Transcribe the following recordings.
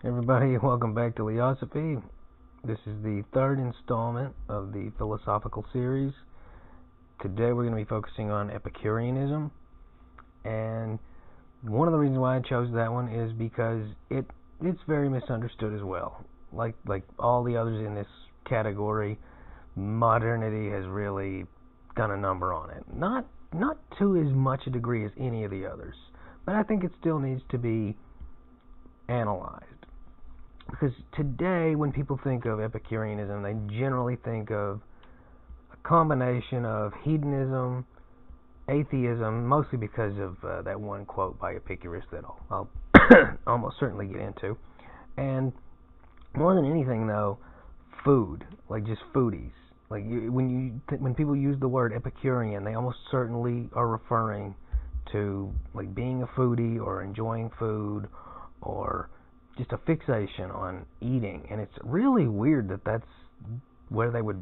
Everybody, welcome back to Leosophy. This is the third installment of the philosophical series. Today we're going to be focusing on Epicureanism, and one of the reasons why I chose that one is because it's very misunderstood as well. Like all the others in this category, modernity has really done a number on it. Not to as much a degree as any of the others, but I think it still needs to be analyzed. Because today, when people think of Epicureanism, they generally think of a combination of hedonism, atheism, mostly because of that one quote by Epicurus that I'll almost certainly get into. And more than anything, though, food, like just foodies. When people use the word Epicurean, they almost certainly are referring to like being a foodie or enjoying food or just a fixation on eating, and it's really weird that that's where they would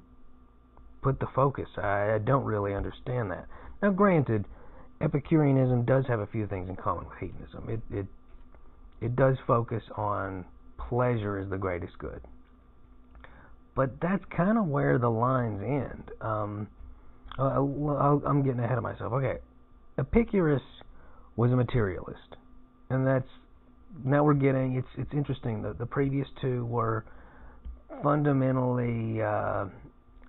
put the focus. I don't really understand that. Now, granted, Epicureanism does have a few things in common with hedonism. It does focus on pleasure as the greatest good, but that's kind of where the lines end. I'm getting ahead of myself. Okay, Epicurus was a materialist, and that's now we're getting it's interesting. The previous two were fundamentally I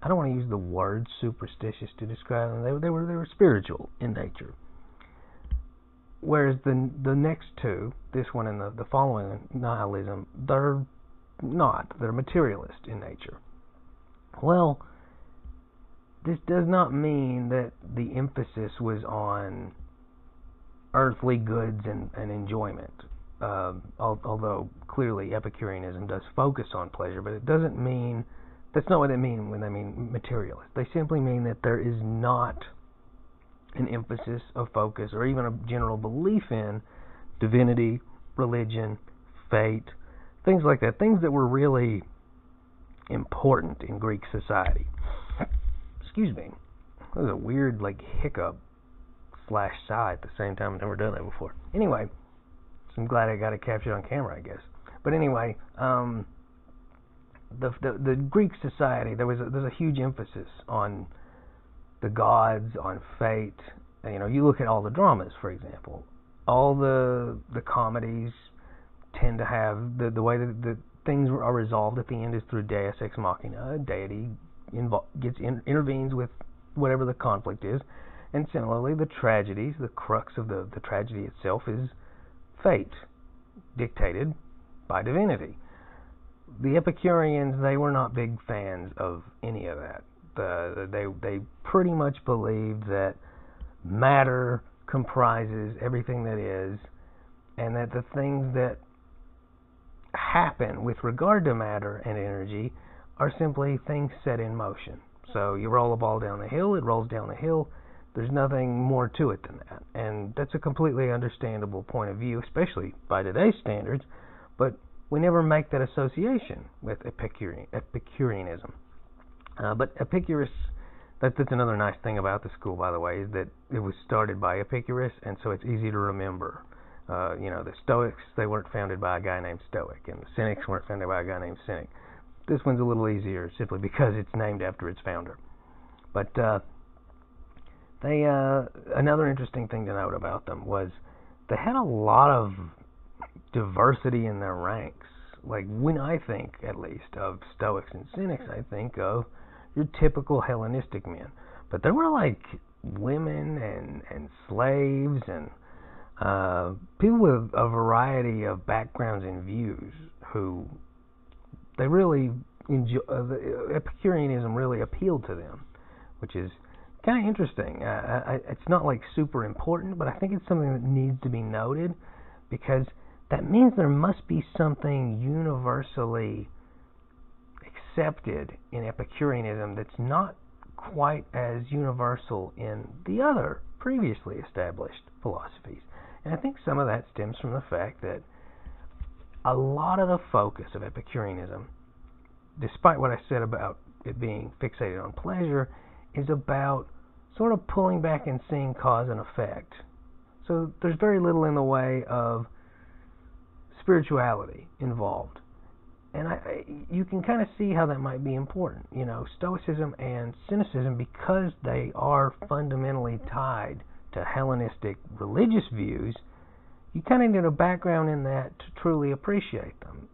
don't want to use the word superstitious to describe them. They were spiritual in nature. Whereas the next two, this one and the following, nihilism, they're not. They're materialist in nature. Well, this does not mean that the emphasis was on earthly goods and enjoyment. Although clearly Epicureanism does focus on pleasure, but it doesn't mean, that's not what they mean when they mean materialist. They simply mean that there is not an emphasis of focus or even a general belief in divinity, religion, fate, things like that, things that were really important in Greek society. Excuse me. That was a weird hiccup / sigh at the same time. I've never done that before. Anyway, I'm glad I got it captured on camera, I guess. But anyway, the Greek society, there's a huge emphasis on the gods, on fate. And, you look at all the dramas, for example. All the comedies tend to have the way that the things are resolved at the end is through Deus ex machina. A deity intervenes with whatever the conflict is. And similarly, the tragedies, the crux of the tragedy itself is fate, dictated by divinity. The Epicureans, they were not big fans of any of that. They pretty much believed that matter comprises everything that is, and that the things that happen with regard to matter and energy are simply things set in motion. So you roll a ball down the hill, it rolls down the hill. There's nothing more to it than that. And that's a completely understandable point of view, especially by today's standards, but we never make that association with Epicureanism. But Epicurus, that's another nice thing about the school, by the way, is that it was started by Epicurus, and so it's easy to remember. The Stoics, they weren't founded by a guy named Stoic, and the Cynics weren't founded by a guy named Cynic. This one's a little easier simply because it's named after its founder. But another interesting thing to note about them was they had a lot of diversity in their ranks. Like, when I think, at least, of Stoics and Cynics, I think of your typical Hellenistic men. But there were, women and slaves and people with a variety of backgrounds and views who they really enjoy. Epicureanism really appealed to them, which is kind of interesting. It's not super important, but I think it's something that needs to be noted because that means there must be something universally accepted in Epicureanism that's not quite as universal in the other previously established philosophies. And I think some of that stems from the fact that a lot of the focus of Epicureanism, despite what I said about it being fixated on pleasure, is about sort of pulling back and seeing cause and effect. So there's very little in the way of spirituality involved. And you can kind of see how that might be important. Stoicism and cynicism, because they are fundamentally tied to Hellenistic religious views, you kind of need a background in that to truly appreciate them.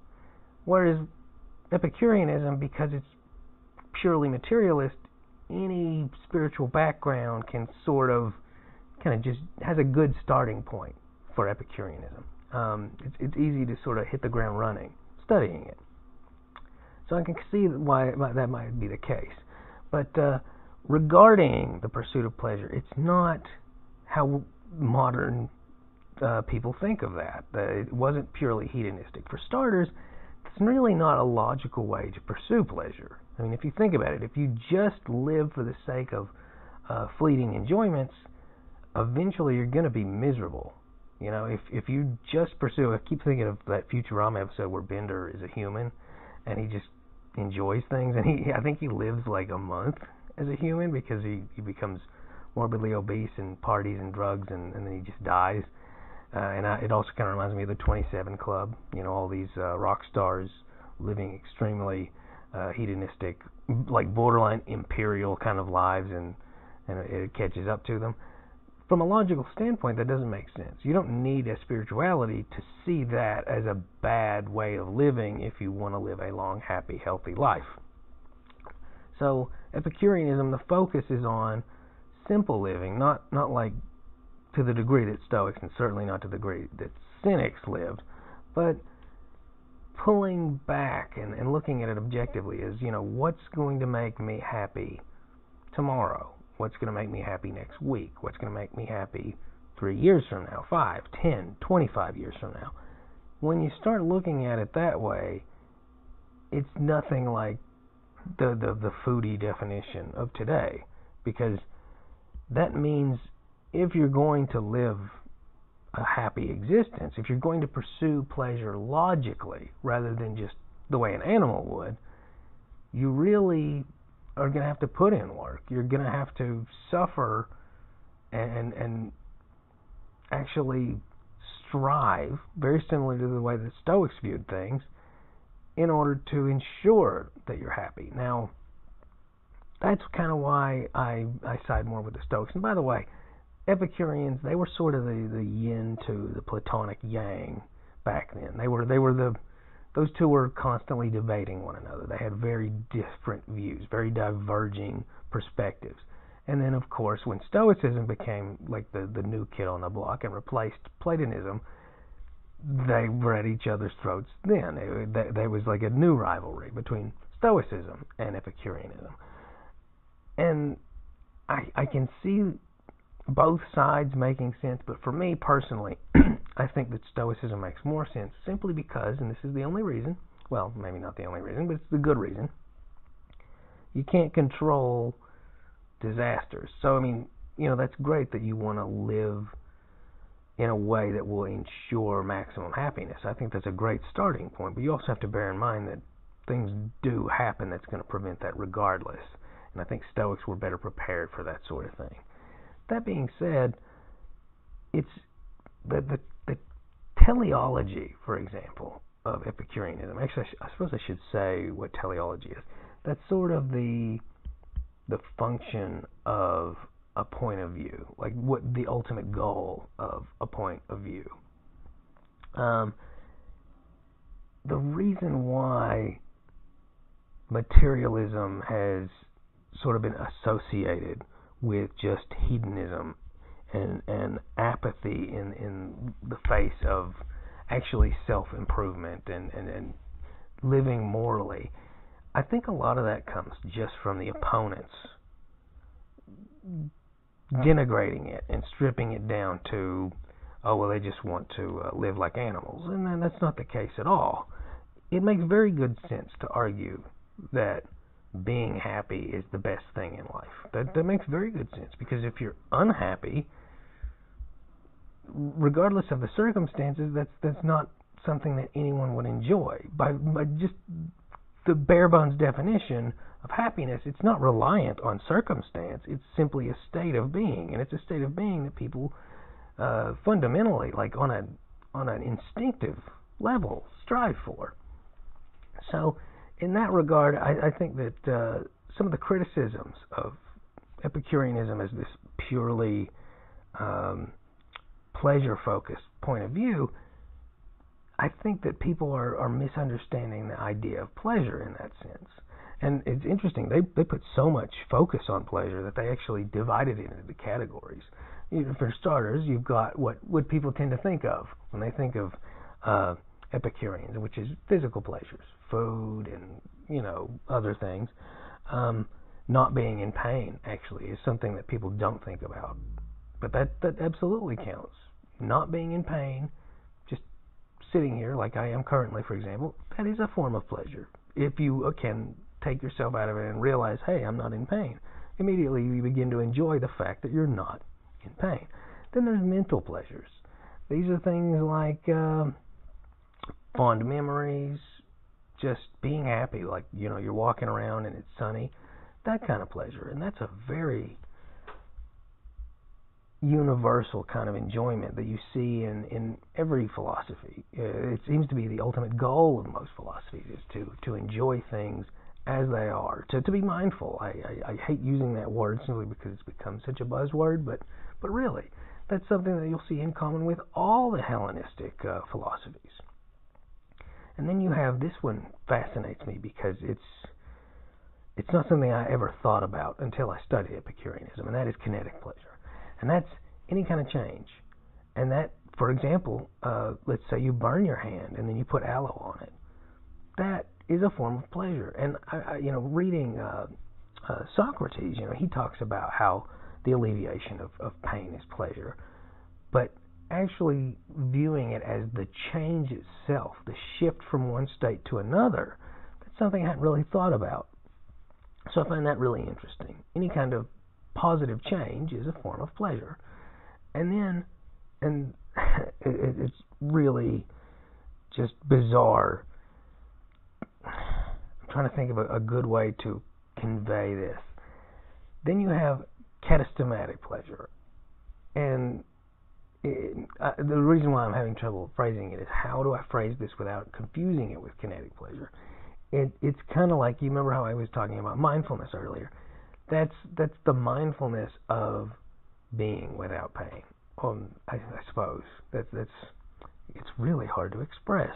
Whereas Epicureanism, because it's purely materialist, any spiritual background can kind of just has a good starting point for Epicureanism. It's easy to sort of hit the ground running studying it. So I can see why that might be the case. But regarding the pursuit of pleasure, it's not how modern people think of that. It wasn't purely hedonistic. For starters, it's really not a logical way to pursue pleasure. I mean, if you think about it, if you just live for the sake of fleeting enjoyments, eventually you're going to be miserable. If you just pursue, I keep thinking of that Futurama episode where Bender is a human and he just enjoys things, and I think he lives like a month as a human because he becomes morbidly obese and parties and drugs, and then he just dies. It also kind of reminds me of the 27 Club. All these rock stars living extremely hedonistic, like borderline imperial kind of lives, and it catches up to them. From a logical standpoint, that doesn't make sense. You don't need a spirituality to see that as a bad way of living if you want to live a long, happy, healthy life. So Epicureanism, the focus is on simple living, not like to the degree that Stoics, and certainly not to the degree that Cynics lived, but pulling back and looking at it objectively as, what's going to make me happy tomorrow? What's going to make me happy next week? What's going to make me happy 3 years from now, 5, 10, 25 years from now? When you start looking at it that way, it's nothing like the foodie definition of today, because that means if you're going to live a happy existence, if you're going to pursue pleasure logically rather than just the way an animal would, you really are going to have to put in work. You're going to have to suffer and actually strive, very similar to the way the Stoics viewed things, in order to ensure that you're happy. Now, that's kind of why I side more with the Stoics. And by the way, Epicureans, they were sort of the yin to the Platonic yang back then. Those two were constantly debating one another. They had very different views, very diverging perspectives. And then, of course, when Stoicism became like the new kid on the block and replaced Platonism, they were at each other's throats then. There was like a new rivalry between Stoicism and Epicureanism. And I can see both sides making sense, but for me personally, I think that Stoicism makes more sense simply because, and this is the only reason, well, maybe not the only reason, but it's the good reason, you can't control disasters. So, I mean, that's great that you want to live in a way that will ensure maximum happiness. I think that's a great starting point, but you also have to bear in mind that things do happen that's going to prevent that regardless. And I think Stoics were better prepared for that sort of thing. That being said, it's the teleology, for example, of Epicureanism. Actually, I suppose I should say what teleology is. That's sort of the function of a point of view, like what the ultimate goal of a point of view. The reason why materialism has sort of been associated with just hedonism and apathy in the face of actually self-improvement and living morally, I think a lot of that comes just from the opponents denigrating it and stripping it down to, oh, well, they just want to live like animals. And then that's not the case at all. It makes very good sense to argue that being happy is the best thing in life. That makes very good sense, because if you're unhappy, regardless of the circumstances, that's not something that anyone would enjoy. By just the bare bones definition of happiness, it's not reliant on circumstance. It's simply a state of being, and it's a state of being that people fundamentally, like on an instinctive level, strive for. So in that regard, I think that some of the criticisms of Epicureanism as this purely pleasure-focused point of view, I think that people are misunderstanding the idea of pleasure in that sense. And it's interesting, they put so much focus on pleasure that they actually divided it into categories. For starters, you've got what people tend to think of when they think of Epicureans, which is physical pleasures, food and other things. Not being in pain actually is something that people don't think about, but that absolutely counts. Not being in pain, just sitting here like I am currently, for example, that is a form of pleasure. If you can take yourself out of it and realize, hey, I'm not in pain, immediately you begin to enjoy the fact that you're not in pain. Then there's mental pleasures. These are things like fond memories, just being happy, like you're walking around and it's sunny, that kind of pleasure. And that's a very universal kind of enjoyment that you see in every philosophy. It seems to be the ultimate goal of most philosophies is to enjoy things as they are, to be mindful. I hate using that word simply because it's become such a buzzword, but really, that's something that you'll see in common with all the Hellenistic philosophies. And then you have, this one fascinates me because it's not something I ever thought about until I studied Epicureanism, and that is kinetic pleasure. And that's any kind of change. And that, for example, let's say you burn your hand and then you put aloe on it. That is a form of pleasure. And reading Socrates, he talks about how the alleviation of pain is pleasure, but actually viewing it as the change itself, the shift from one state to another, that's something I hadn't really thought about. So I find that really interesting. Any kind of positive change is a form of pleasure. And it's really just bizarre. I'm trying to think of a good way to convey this. Then you have catastematic pleasure. And the reason why I'm having trouble phrasing it is, how do I phrase this without confusing it with kinetic pleasure? It's kind of like, you remember how I was talking about mindfulness earlier? That's the mindfulness of being without pain. I suppose it's really hard to express.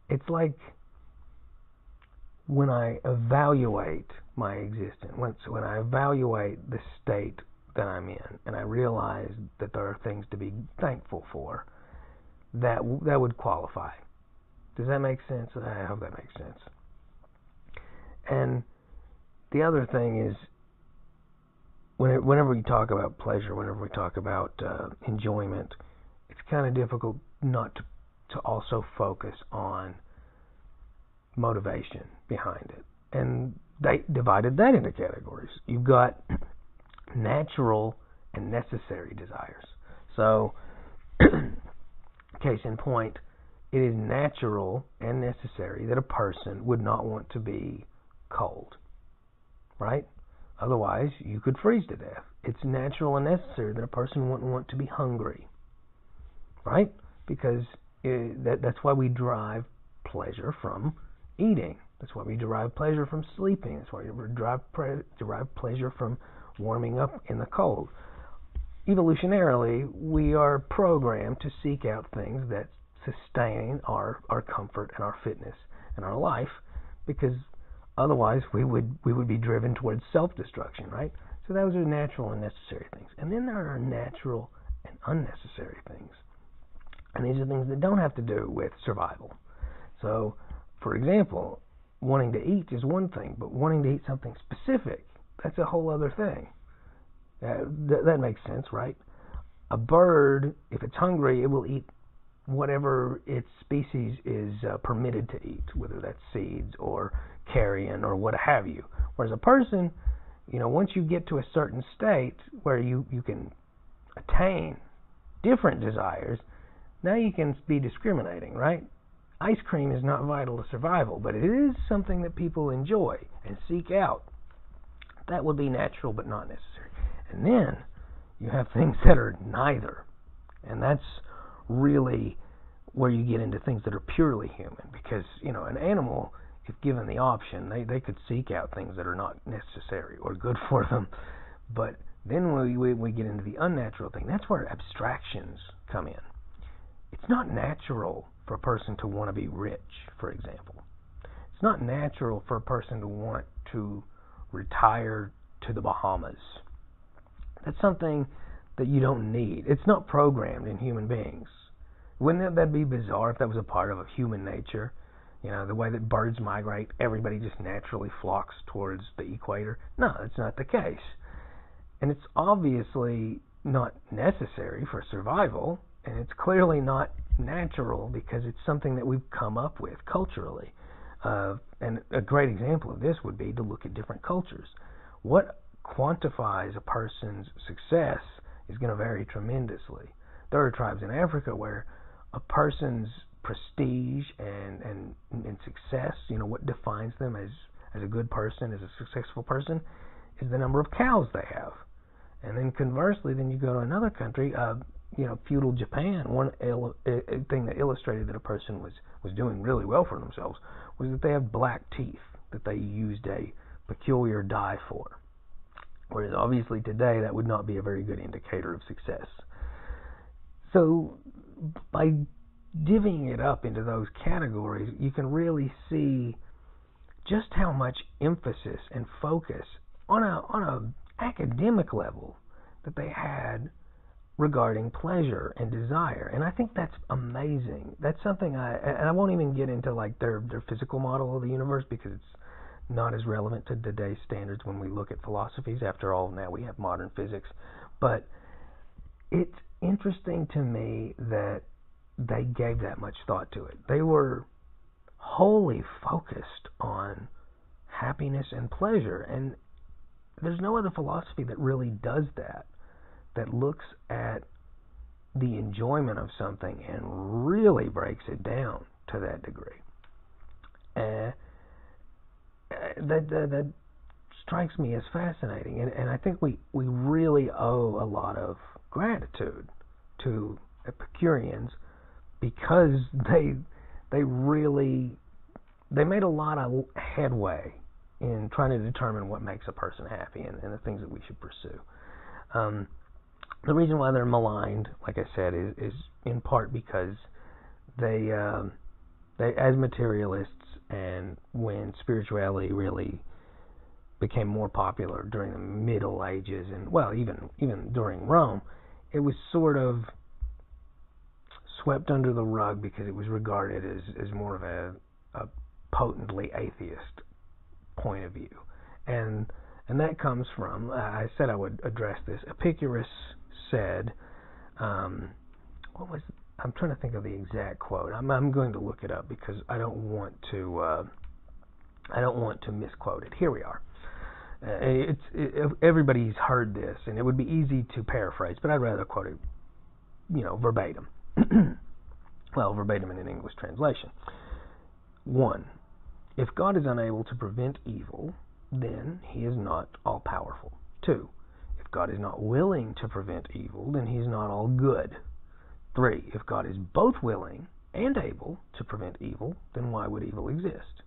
It's like when I evaluate my existence, when I evaluate the state that I'm in, and I realize that there are things to be thankful for, that would qualify. Does that make sense? I hope that makes sense. And the other thing is, whenever we talk about pleasure, whenever we talk about enjoyment, it's kind of difficult not to also focus on motivation behind it. And they divided that into categories. You've got natural and necessary desires. So, case in point, it is natural and necessary that a person would not want to be cold, right? Otherwise, you could freeze to death. It's natural and necessary that a person wouldn't want to be hungry, right? Because that's why we derive pleasure from eating. That's why we derive pleasure from sleeping. That's why we derive pleasure from warming up in the cold. Evolutionarily, we are programmed to seek out things that sustain our comfort and our fitness and our life, because otherwise we would be driven towards self-destruction, right? So those are natural and necessary things. And then there are natural and unnecessary things. And these are things that don't have to do with survival. So, for example, wanting to eat is one thing, but wanting to eat something specific, that's a whole other thing. That makes sense, right? A bird, if it's hungry, it will eat whatever its species is permitted to eat, whether that's seeds or carrion or what have you. Whereas a person, once you get to a certain state where you can attain different desires, now you can be discriminating, right? Ice cream is not vital to survival, but it is something that people enjoy and seek out. That would be natural but not necessary. And then you have things that are neither. And that's really where you get into things that are purely human, because an animal, if given the option, they could seek out things that are not necessary or good for them. But then when we get into the unnatural thing, that's where abstractions come in. It's not natural for a person to want to be rich, for example. It's not natural for a person to want to retire to the Bahamas. That's something that you don't need. It's not programmed in human beings. Wouldn't that be bizarre if that was a part of human nature? The way that birds migrate, everybody just naturally flocks towards the equator. No, that's not the case. And it's obviously not necessary for survival, and it's clearly not natural because it's something that we've come up with culturally. And a great example of this would be to look at different cultures. What quantifies a person's success is going to vary tremendously. There are tribes in Africa where a person's prestige and success, what defines them as a good person, as a successful person, is the number of cows they have. And then conversely, then you go to another country, feudal Japan. One thing that illustrated that a person was doing really well for themselves was that they have black teeth that they used a peculiar dye for. Whereas obviously today that would not be a very good indicator of success. So by divvying it up into those categories, you can really see just how much emphasis and focus on a academic level that they had regarding pleasure and desire. And I think that's amazing. That's something I won't even get into like their physical model of the universe, because it's not as relevant to today's standards when we look at philosophies. After all, now we have modern physics. But it's interesting to me that they gave that much thought to it. They were wholly focused on happiness and pleasure, and there's no other philosophy that really does that looks at the enjoyment of something and really breaks it down to that degree. That strikes me as fascinating, and I think we really owe a lot of gratitude to Epicureans, because they made a lot of headway in trying to determine what makes a person happy and the things that we should pursue. The reason why they're maligned, like I said, is in part because they as materialists, and when spirituality really became more popular during the Middle Ages, and even during Rome, it was sort of swept under the rug because it was regarded as more of a potently atheist point of view. And that comes from, I said I would address this, Epicurus said, I'm trying to think of the exact quote. I'm going to look it up because I don't want to misquote it. Here we are. Everybody's heard this, and it would be easy to paraphrase, but I'd rather quote it, verbatim. Well, verbatim in an English translation. 1. If God is unable to prevent evil, then he is not all-powerful. 2. If God is not willing to prevent evil, then he is not all good. 3. If God is both willing and able to prevent evil, then why would evil exist?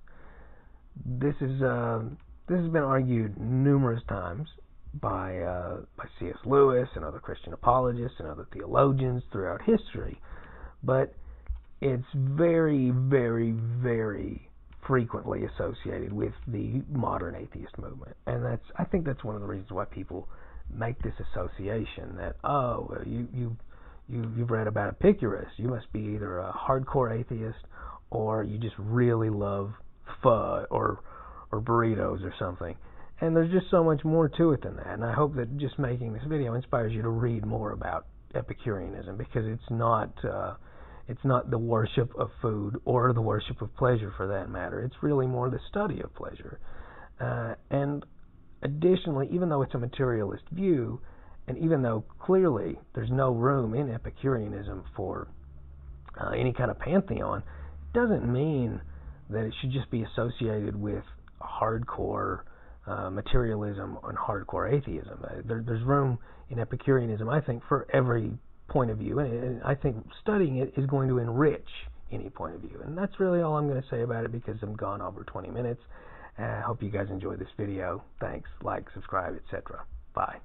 This has been argued numerous times by C.S. Lewis and other Christian apologists and other theologians throughout history, but it's very, very, very frequently associated with the modern atheist movement. And I think that's one of the reasons why people make this association that, you've read about Epicurus, you must be either a hardcore atheist or you just really love pho or burritos or something. And there's just so much more to it than that. And I hope that just making this video inspires you to read more about Epicureanism, because it's not the worship of food or the worship of pleasure for that matter. It's really more the study of pleasure. And additionally, even though it's a materialist view, and even though clearly there's no room in Epicureanism for any kind of pantheon, it doesn't mean that it should just be associated with hardcore materialism and hardcore atheism. There's room in Epicureanism, I think, for every point of view, and I think studying it is going to enrich any point of view. And that's really all I'm going to say about it, because I'm gone over 20 minutes. I hope you guys enjoyed this video. Thanks. Like, subscribe, etc. Bye.